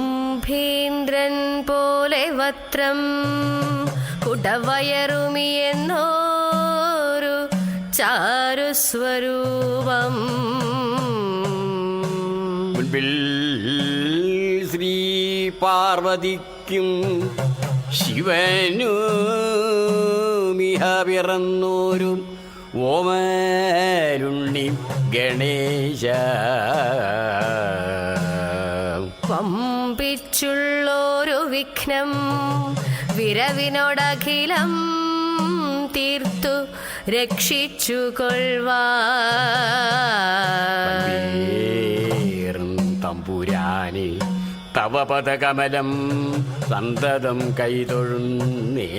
കുംഭീന്ദ്രൻ പോലെ വത്രം കുടവയറുമിയെന്നോരു ചാരുസ്വരൂപം. മുൻപിൽ ശ്രീ പാർവതിക്കും ശിവനുമിഹ പിറന്നോരു ഓമലുണ്ണി ഗണേശ. വമ്പിച്ചുള്ളൊരു വിഘ്നം വിരവിനോടഖിലം തീർത്തു രക്ഷിച്ചു കൊള്ളുവാൻ. തമ്പുരാനെ തവ പദകമലം സന്തതം കൈതൊഴുന്നേ.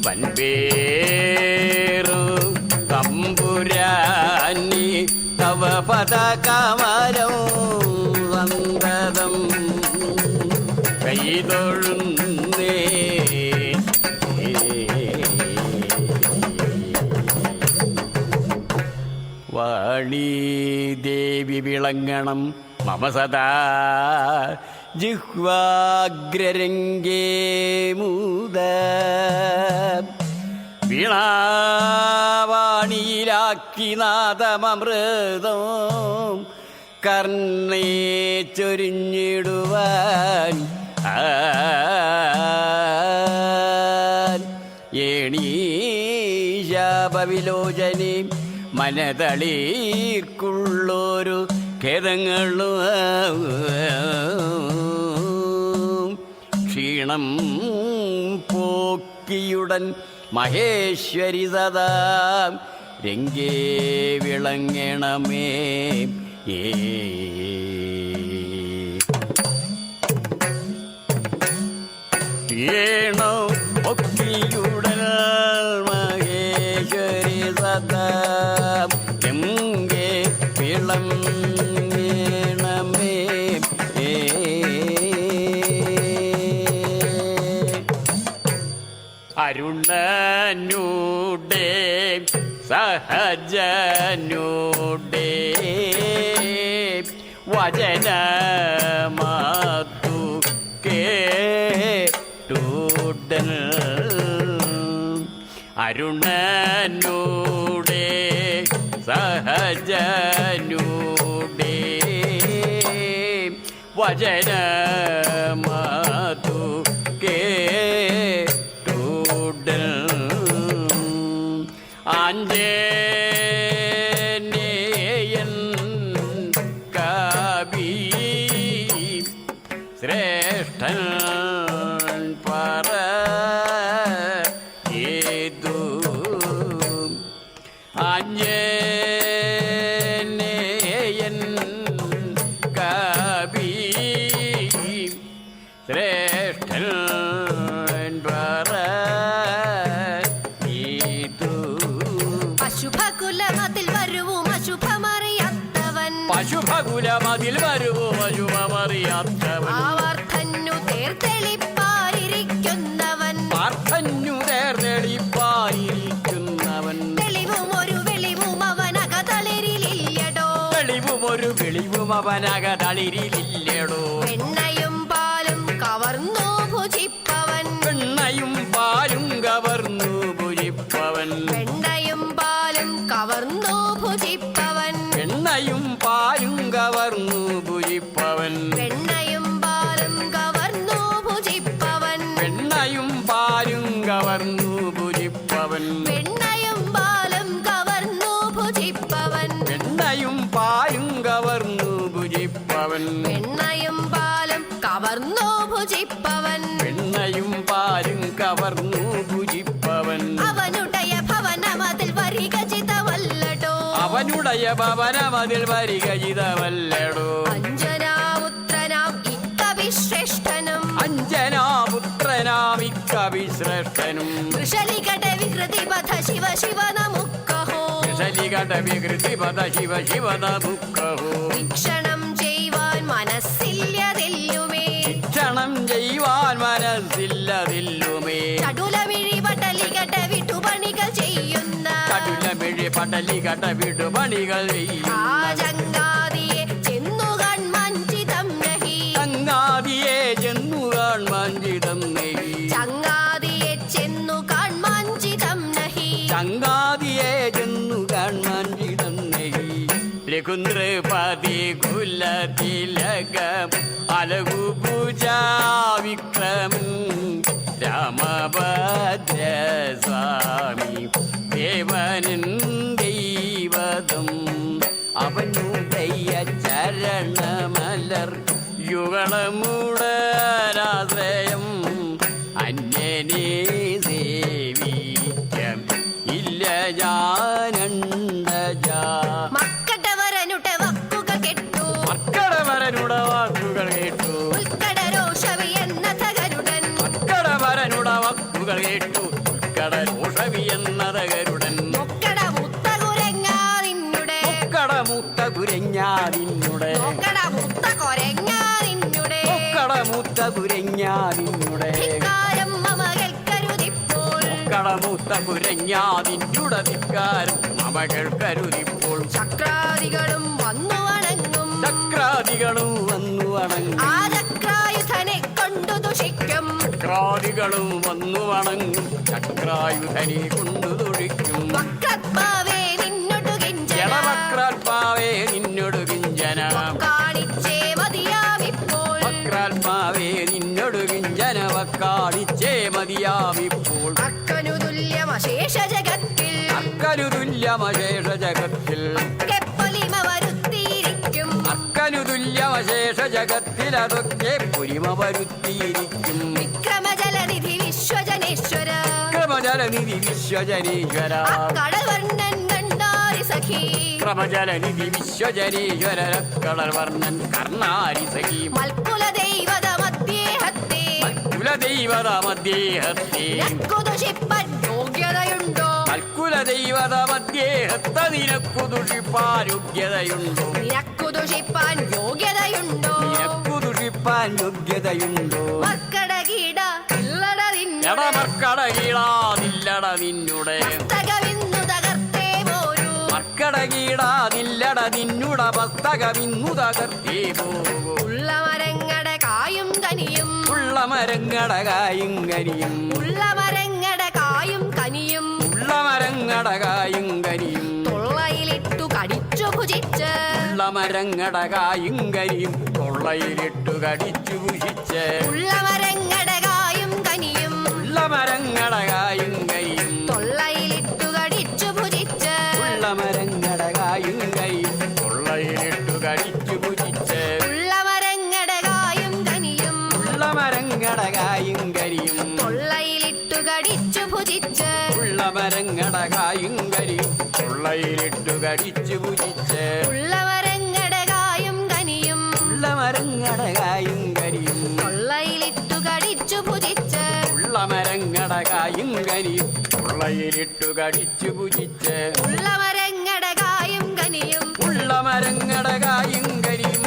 വൻപേറു തമ്പുരാനി തവ പദകമലം സന്തതം കൈതൊഴുന്നേ. വാണീ ദേവി വിളങ്ങണം മമ സദാ ജിഹ്വാഗ്രരംഗേ മൂത. വീണാവാണിയിലാക്കി നാദമൃതം കർണേ ചൊരിഞ്ഞിടുവാൻ. ഏണീശാപവിലോചനേ മനതളീർക്കുള്ളൊരു ഖേദങ്ങളും ക്ഷീണം പോക്കിയുടൻ മഹേശ്വരി സദാ രംഗേ വിളങ്ങണമേ. ക്ഷീണം പൊക്കിയുടൻ മഹേശ്വരി സദാ രംഗേ വിളങ്ങണമേ. അരുണനൂടെ സഹജനൂടെ വചനമാതു കേട്ടുടൻ. അരുണനൂടെ സഹജനൂടെ വചനമാതു കേട്ടുടൻ. ആഞ്ജനേയൻ കവി ശ്രേഷ്ഠൻ പറയേതു. ആഞ്ജനേയൻ കവി ശ്രേഷ്ഠൻ പറയേതു. അശുഭകുലമതിൽ വരുവും അശുഭമറിയാത്തവൻ. പശുഭകുലമതിൽ വരുവും അശുഭമറിയാത്തവൻ. ആവർത്തന്നു തേർത്തെളിപ്പായിരിക്കുന്നവൻ. പാർത്ഥന്യു തേർത്തെളിപ്പായിരിക്കുന്നവൻ. തെളിവും ഒരു വെളിവും അവനകതളിരിലില്ലടോ. തെളിവും ഒരു വെളിവും അവനകതളിരിലില്ലടോ. വെണ്ണയും പാലും കവർന്നു ഭുജിപ്പവൻ. വെണ്ണയും പാലും കവർന്നു ഭുജിപ്പവൻ. വെണ്ണയും പാലും കവർന്നു ഭുജിപ്പവൻ. വെണ്ണയും പാലും കവർന്നു ഭുജിപ്പവൻ. വെണ്ണയും പാലും കവർന്നു ഭുജിപ്പവൻ. വെണ്ണയും പാലും കവർന്നു ഭുജിപ്പവൻ. വെണ്ണയും പാലും കവർന്നു ഭുജിപ്പവൻ. വെണ്ണയും പാലും കവർന്നു ഭുജിപ്പവൻ. വെണ്ണയും പാലും കവർന്നു ഭുജിപ്പവൻ. വെണ്ണയും പാലും കവർന്നു ഭുജിപ്പവൻ. അവനുടയ ഭവനമതിൽ വരികചിതവല്ലടോ. അവനുടയ ഭവനമതിൽ വരികചിതവല്ലടോ. അഞ്ജനാപുത്രനാം ഇക്കവിശ്രേഷ്ഠനും. അഞ്ജനാപുത്രനാം ഇക്കവിശ്രേഷ്ഠനും. വൃഷലികട വികൃതി പഥ ശിവ ശിവ നമുക്കഹോ. വൃഷലികട വികൃതി പഥ ശിവ ശിവ നമുക്കഹോ. വീക്ഷണം ചെയ്യുവാൻ മനസ്സില്ലതില്ലുമേ. വീക്ഷണം ചെയ്യുവാൻ മനസ്സില്ലതില്ലുമേ. ചടുലമിഴി പടലികട വിട്ടുപണികൾ ചെയ്യുന്ന. ചടുലമിഴി പടലികട വിടുപണികൾ ചെയ്യുന്ന. ആജങ്കാതി കുലതിലകം അലകു പൂജാ വിക്രമൻ രാമഭദ്രസ്വാമി ദേവനൻ ദൈവതം അവനുടയ ചരണമലർ യുഗളമുടരാശ്രയം അന്യനെ സേവിക്കാം ഇല്ല ഞാനണ്ടജാ മക്കടവരനുടെ വാക്കുകൾ കേട്ടു മക്കടവരനുടെ വാക്കുകൾ കേട്ടു ഉൽക്കടരോഷവി എന്ന തകരുടൻ മക്കടവരനുടെ വാക്കുകൾ കേട്ടു ഉൽക്കടരോഷവി എന്നത് ഗരുഡൻ മുക്കടമുത്ത കുരങ്ങാ നിന്നുടെ മുക്കടമുത്ത കുരഞ്ഞാ നിന്നുടെ മുക്കടമുത്ത കൊരങ്ങാ നിന്നുടെ മുക്കടമുത്ത കുരഞ്ഞാ നിന്നുടെ ധിക്കാരം മമ കേൾക്കരുതിപ്പോൾ മുക്കടമുത്ത കുരഞ്ഞാ നിന്നുടെ ധിക്കാരം മമകൾ കരുതിപ്പോൾ ചക്രാദികളും വന്നു വണങ്ങും ചക്രാദികളും വന്നു വണങ്ങും ആ ചക്രായുധനെ കൊണ്ടു ദുഷിക്കും ചക്രാദികളും വന്നു വണങ്ങും ചക്രായുധനെ കൊണ്ടു തൊഴിക്കും വക്രത്മാവേ നിന്നൊടു കിഞ്ചന ജലവക്രാത്മാവേ നിന്നൊടു കിഞ്ചന കാണിച്ചേ മതിയാവിപ്പോൾ വക്രാത്മാവേ നിന്നൊടു കിഞ്ചനവ കാണിച്ചേ മതിയാവിപ്പോൾ അക്കനു തുല്യമശേഷ ജഗത്തിൽ അക്കനു തുല്യമശേഷ ജഗത്തിൽ പൊലിമ വരുത്തിയിരിക്കും അക്കനു തുല്യമശേഷ ജഗത്തിൽ അതൊക്കെ പൊലിമ വരുത്തിയിരിക്കും വിക്രമജലനിധി വിശ്വജനേശ്വര ക്രമജലനിധി വിശ്വജനീശ്വര കടൽ വർണ്ണൻ കണ്ടാരി സഖി ക്രമജലനിധി വിശ്വജനീശ്വര കളർ വർണ്ണൻ കർണാരി സഖി മൽക്കുല ദൈവത മധ്യേഹത്തെ കുലദൈവത മധ്യേഹത്തെ ദുഷിപ്പാൻ യോഗ്യതയുണ്ടോ കൽക്കുല ദൈവത മധ്യേഹത്ത നിനക്കു ദുഷിപ്പാരോഗ്യതയുണ്ടോ നിനക്കു ദുഷിപ്പാൻ യോഗ്യതയുണ്ടോ നിനക്കു ദുഷിപ്പാൻ യോഗ്യതയുണ്ടോ മർക്കടകീട ഇല്ലട നിന്നുടെ എടമർക്കടകീടാതില്ലട നിന്നുടെ പുസ്തകമിന്നു തകർത്തേ പോരൂ മർക്കടകീടാതില്ലട നിന്നുട പുസ്തകമിന്നു തകർത്തേ പോകൂ ഉള്ള മരങ്ങടെ കായും കനിയും ഉള്ള മരങ്ങടകായും കരിയും ഉള്ള മരങ്ങടെ കായും കനിയും ഉള്ള മരങ്ങടകായും കരിയും തൊള്ളയിലിട്ടു കടിച്ചു ഭുജിച്ച് ഉള്ള മരങ്ങടകായും കരിയും തൊള്ളയിലിട്ടു കടിച്ചു പുഷിച്ച് ഉള്ള മരങ്ങടെ കായും കനിയും ഉള്ള മരങ്ങടകായും കരിയും തൊള്ളയിലിട്ടു കടിച്ചു ഭുജിച്ച് ഉള്ള മരങ്ങടകായും കരിയും തൊള്ളയിലിട്ടു കടിച്ചു പുഷിച്ച് ഉള്ള മരങ്ങടെ കായും കനിയും ഉള്ള മരങ്ങടകായും കരിയും തൊള്ളയിലിട്ടു കടിച്ചു ഭുജിച്ച് ഉള്ള മരങ്ങടകായും കരിയും തൊള്ളയിലിട്ടു കടിച്ചു പുഷിച്ച് ഉള്ള മരങ്ങടെ കായും കനിയും ഉള്ള മരങ്ങടകായും കരിയും തൊള്ളയിലിട്ടു കടിച്ചു ഭുജിച്ച് ഉള്ള മരങ്ങടകായും കരിയും തൊള്ളയിലിട്ടു കടിച്ചു പുഷിച്ച് ഉള്ള മരങ്ങടെ കായും കനിയും ഉള്ള മരങ്ങടകായും കരിയും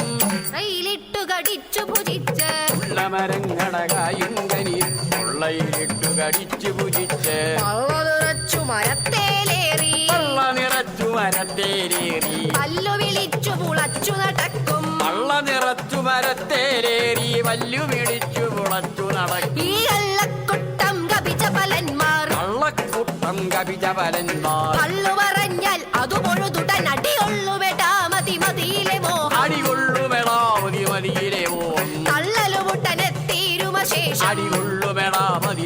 കയ്യിലിട്ടു കടിച്ചു ഭുജിച്ച് ഉള്ള മരങ്ങടകായും കരിയും തൊള്ളയിലിട്ടു കടിച്ചു പുഷിച്ച് പള്ളതുറച്ചു മരത്തേലേറി പള്ള നിറച്ചു മരത്തേലേറി പല്ലു വിളിച്ചു പുളച്ചു നടക്കും പള്ള നിറച്ചു മരത്തേലേറി വല്ലു പിടിച്ചു പുളച്ചു നടക്കും ഈ കള്ളക്കുട്ടം കപിച്ച ഫലന്മാർ കള്ളക്കൂട്ടം കപിജപലന്മാർ കള്ളു പറഞ്ഞാൽ അതു പൊഴുതുടൻ അടികൊള്ളുമെടാ മതി മതിയിലെ മോഹം അടികൊള്ളുമെടാ മതിയിലെ ഓം തള്ളലുമുട്ടനെ തീരുമശേഷം അടികൊള്ളുമെടാ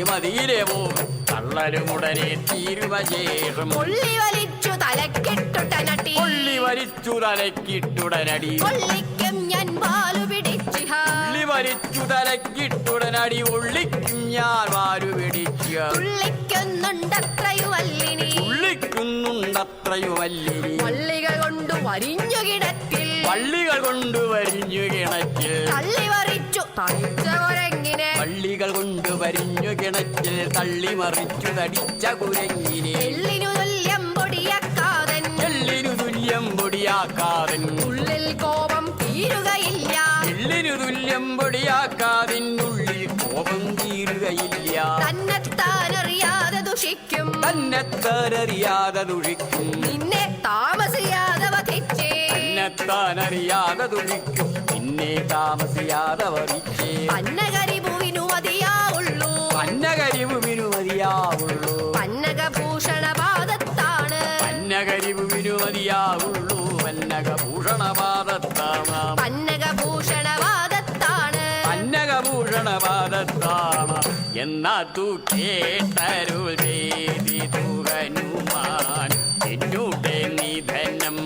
മതിയിലെ ഓം തള്ളലുമുടനെ തീരുവശേഷം കൊള്ളി വലിച്ചു തലക്കിട്ടുടനടി കൊള്ളി വലിച്ചു തലക്കിട്ടുടനടി കൊള്ളിക്കും ഞാൻ പാലു പിടിച്ചിഹ കൊള്ളി വലിച്ചു തലക്കിട്ടുടനടി ഒള്ളിക്കും ഞാൻ വാരു പിടിക്കുക തുള്ളിക്കുന്നുണ്ടത്രയുവല്ലിനി ഉള്ളിക്കുന്നുണ്ടത്രയുമല്ലിനി വള്ളികൾ കൊണ്ടു വരിഞ്ഞു കിടക്കിൽ പള്ളികൾ കൊണ്ട് വരിഞ്ഞു കിണറ്റിൽ തള്ളി വറിച്ചു തളിച്ച കുരങ്ങിനെ പള്ളികൾ കൊണ്ട് വരിഞ്ഞു കിണറ്റിൽ തള്ളി മറിച്ചു തടിച്ച കുരങ്ങിനെ എള്ളിനു തുല്യം പൊടിയക്കാതൻ എള്ളിനു തുല്യം പൊടിയാക്കാതൻ ഉള്ളിൽ കോപം തീരുകയില്ല എള്ളിനു തുല്യം പൊടിയാക്കാതിനുള്ളിൽ കോപം തീരുകയില്ല തന്നെത്താനറിയാതെ ദുഷിക്കും തന്നെത്താനറിയാതെ ദുഷിക്കും നിന്നെ താമസിയാതെ വധിച്ചേ തന്നെത്താനറിയാതെ ദുഷിക്കും നിന്നെ താമസിയാതെ വധിച്ചേ പന്നകരിഭുവിനു മതിയാവുള്ളൂ പന്നകരിവിനു മതിയാവുള്ളൂ പന്നകഭൂഷണപാദത്താണ് പന്നകരിവിനു മതിയാവുള്ളൂ പന്നകഭൂഷണപാദത്താൽ പന്നകഭൂഷണവാദത്താണ് പന്നകഭൂഷണവാദത്താണ് എന്നതു കേട്ടരുൾ ചെയ്തിതു ഹനുമാൻ എന്നോട് നിധനം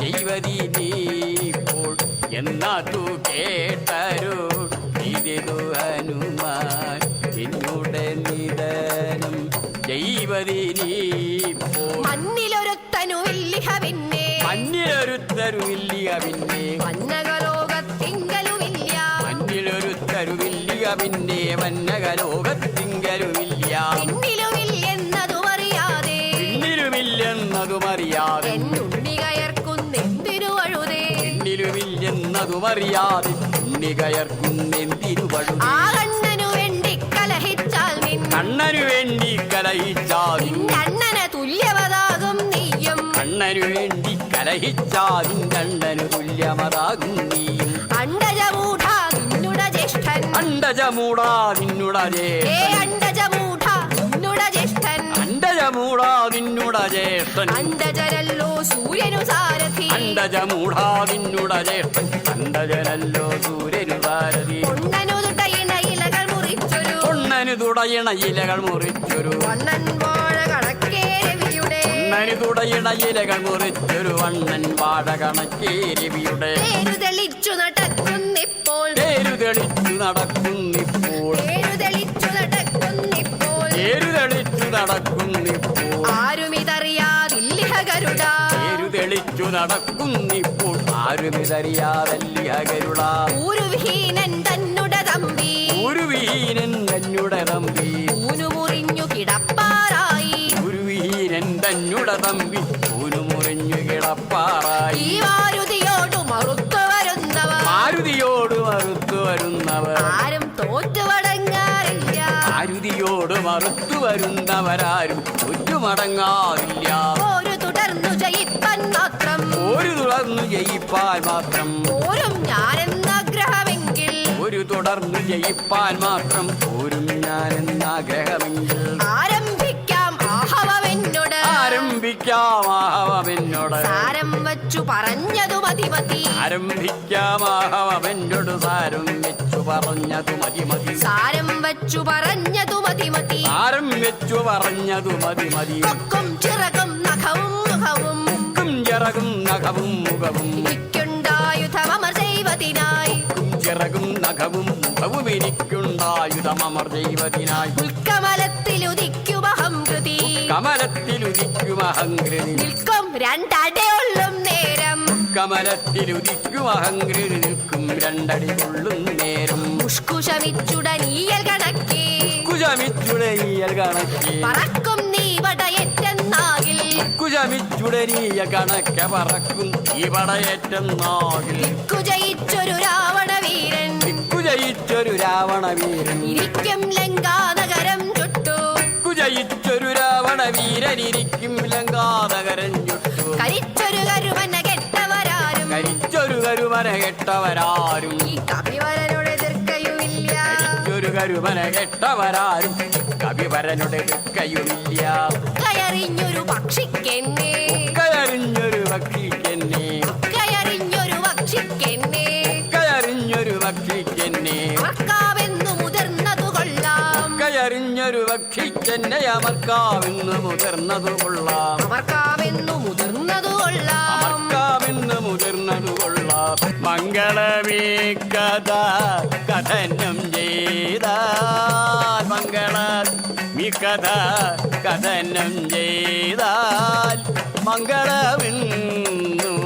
ചെയ്വതിനീപ്പോൾ എന്നതു കേട്ടരുൾ ചെയ്തിതു ഹനുമാൻ എന്നോട് നിധനം ചെയ്വതിനീപ്പോൾ മണ്ണിലൊരുത്തനുമില്ലിഹ പിന്നെ മണ്ണിലൊരുത്തരുമില്ലിയ പിന്നെ വന്നകലോകത്തിങ്കലുമില്ല മണ്ണിലൊരുത്തരുമില്ലിയ പിന്നെ വന്നകലോകത്തിങ്കലുമില്ല എന്നിലുമില്ലെന്നതുമറിയാതെ എന്നിലുമില്ലെന്നതുമറിയാതെ എന്നുണ്ണി കയർക്കുന്നെന്തിനു വഴുതേ എന്നിലുമില്ലെന്നതുമറിയാതെ ഉണ്ണി കയർക്കുന്നെന്തിനു വഴുതേ ആ കണ്ണനു വേണ്ടി കലഹിച്ചാൽ നിൻ കണ്ണനു വേണ്ടി കലഹിച്ചാൽ നിന്റെ അണ്ണന് തുല്യവതാകും നീയും കണ്ണനു വേണ്ടി കലഹിച്ചാൽ കണ്ണനു തുല്യമതാകും നീയും അണ്ടജമൂഢ നിന്നുട ജ്യേഷ്ഠൻ അണ്ടജമൂടാ നിന്നുട ഏ അണ്ടജമൂഢ നിന്നുട ജ്യേഷ്ഠൻ അണ്ടജമൂടാ നിന്നുട ജ്യേഷ്ഠൻ അണ്ടജനല്ലോ സൂര്യനു സാരഥി അണ്ടജമൂടാ നിന്നുട ജ്യേഷ്ഠൻ അണ്ടജനല്ലോ സൂര്യനു സാരഥി പൊണ്ണനു തുട്ടയിണ ഇലകൾ മുറിച്ചൊരു പൊണ്ണനു തുടയണ ഇലകൾ മുറിച്ചൊരു വണ്ണൻ വാഴ കണക്കേ രവിയുടെ പൊണ്ണനു തുടയണ ഇലകൾ മുറിച്ചൊരു വണ്ണൻ വാഴ കണക്കേരിവിയുടെ പേരു തെളിച്ചു നടക്കുന്നിപ്പോൾ പേരു തെളിച്ചു നടക്കുന്നിപ്പോൾ പേരു തെളിച്ചു നടക്കുന്നിപ്പോൾ പേരു തെളിച്ചു നടക്കുന്നിപ്പോൾ ആരുമിതറിയാതില്ലിഹ ഗരുഡ പേരു തെളിച്ചു നടക്കുന്നിപ്പോൾ ആരുമിതറിയാതല്ലിയ ഗരുഡ ഊരുവിഹീനൻ തന്നുട തമ്പി ഒരു വീരൻ തന്നുടെ തമ്പി ഊനു മുറിഞ്ഞു കിടപ്പാറായി ഒരു വീരൻ തന്നുടെ തമ്പി ഊനു മുറിഞ്ഞു കിടപ്പാറായി ഈ മാരുതിയോടു മറുത്തു വരുന്നവർ മാരുതിയോട് മറുത്തു വരുന്നവർ ആരും തോറ്റുവടങ്ങാറില്ല മാരുതിയോട് മറുത്തു വരുന്നവരാരും ചുറ്റുമടങ്ങാറില്ല ഒരു തുടർന്നു ജയിപ്പാൻ മാത്രം ഒരു തുടർന്നു ജയിപ്പാൻ മാത്രം ഓരും ഞാനെന്നാഗ്രഹമെങ്കിൽ ഒരു തുടർന്നു ജയിപ്പാൻ മാത്രം പോരും ഞാനെന്നാഗ്രഹമെങ്കിൽ ആരംഭിക്കാം ആഹവമെന്നോട് ആരംഭിക്കാം ആഹവമെന്നോട് സാരം വച്ചു പറഞ്ഞതു മതി മതി ആരംഭിക്കാം ആഹവമെന്നോട് സാരം വെച്ചു പറഞ്ഞതു മതി മതി സാരം വച്ചു പറഞ്ഞതു മതി മതി സാരം വെച്ചു പറഞ്ഞതു മതി മതി കൊക്കും ചിറകും നഖവും മുഖവും ും ചിറകും നഖവും മുഖവും എനിക്കുണ്ടായുധമർ ചെയ്വതിനായി ചിറകും നഖവും മുഖവും എനിക്കുണ്ടായുധമർ ദൈവത്തിനായി ഉൽക്കമലത്തിലുദിക്കുമഹം കൃതി കമലത്തിലുദിക്കും അഹങ്കൃതി നിൽക്കും രണ്ടടയുള്ളും നേരം കമലത്തിലുദിക്കും അഹങ്കൃതി നിൽക്കും രണ്ടടി കൊള്ളും നേരം പുഷ്കുശമിച്ചുടനീയൽ കണക്കേ കുജമിച്ചുടനിയ കണക്കെ പറക്കും നീ വടയറ്റെന്നാകിൽ കുജമിച്ചുടനിയ കണക്ക പറക്കും ഈ പടയേറ്റെന്നാകിൽ കുജയിച്ചൊരു രാവണ വീരൻ കുജയിച്ചൊരു രാവണ വീരൻ ഇരിക്കും ലങ്കാനഗരം ചുട്ടു കുജയിച്ചൊരു രാവണ വീരനിരിക്കും ലങ്കാനഗരം ചുട്ടു കരിച്ചൊരു കരുമന കെട്ടവരാരും കരിച്ചൊരു കരുമന കെട്ടവരാരും ഈ കപിവരനോട് എതിർക്കയുമില്ല കരിച്ചൊരു കരുമന കെട്ടവരാരും കവിവരനുടെ കയ്യുമില്ല കയറിഞ്ഞൊരു പക്ഷിക്കെന്നെ കയറിഞ്ഞൊരു പക്ഷിക്കെന്നെ കയറിഞ്ഞൊരു പക്ഷിക്കെന്നെ കയറിഞ്ഞൊരു പക്ഷിക്കെന്നെ മക്കാവെന്നു മുതിർന്നതു കൊള്ളാം കയറിഞ്ഞൊരു പക്ഷിക്കെന്നെ അമർക്കാവെന്ന് മുതിർന്നതു കൊള്ളാം അമർക്കാവെന്നു മുതിർന്നതു കൊള്ളാം അമർക്കാവെന്ന് മുതിർന്നതു കൊള്ളാം മംഗളമേ കഥ കഥനം ചെയ്താൽ മംഗളമീ കഥ കഥനം ചെയ്താൽ മംഗളമെന്നും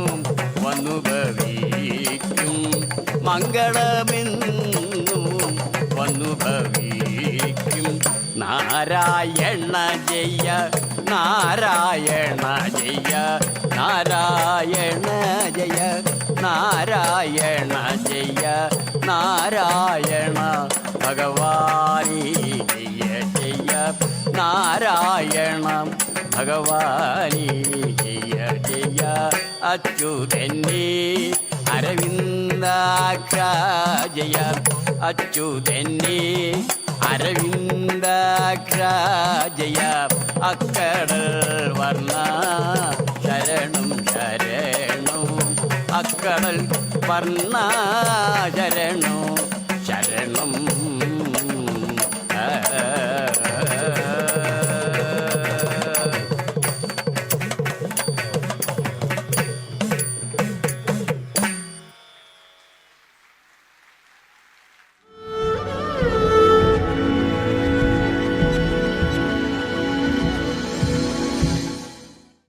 വന്നു ഭവിക്കും മംഗളമെന്നും വന്നു ഭവിക്കും നാരായണ ജയ നാരായണ ജയ നാരായണ ജയ നാരായണ ജയ നാരായണ ഭഗവാനേ ജയ ജയ നാരായണ ഭഗവാനേ ജയ ജയ അച്യുതന്നെ അരവിന്ദാക്ഷ ജയ അച്യുതന്നെ അരവിന്ദാക്ഷ ജയ അക്കടൽ വർണ്ണ ശരണം ശരണം അക്കടൽ വർണ്ണ ശരണോ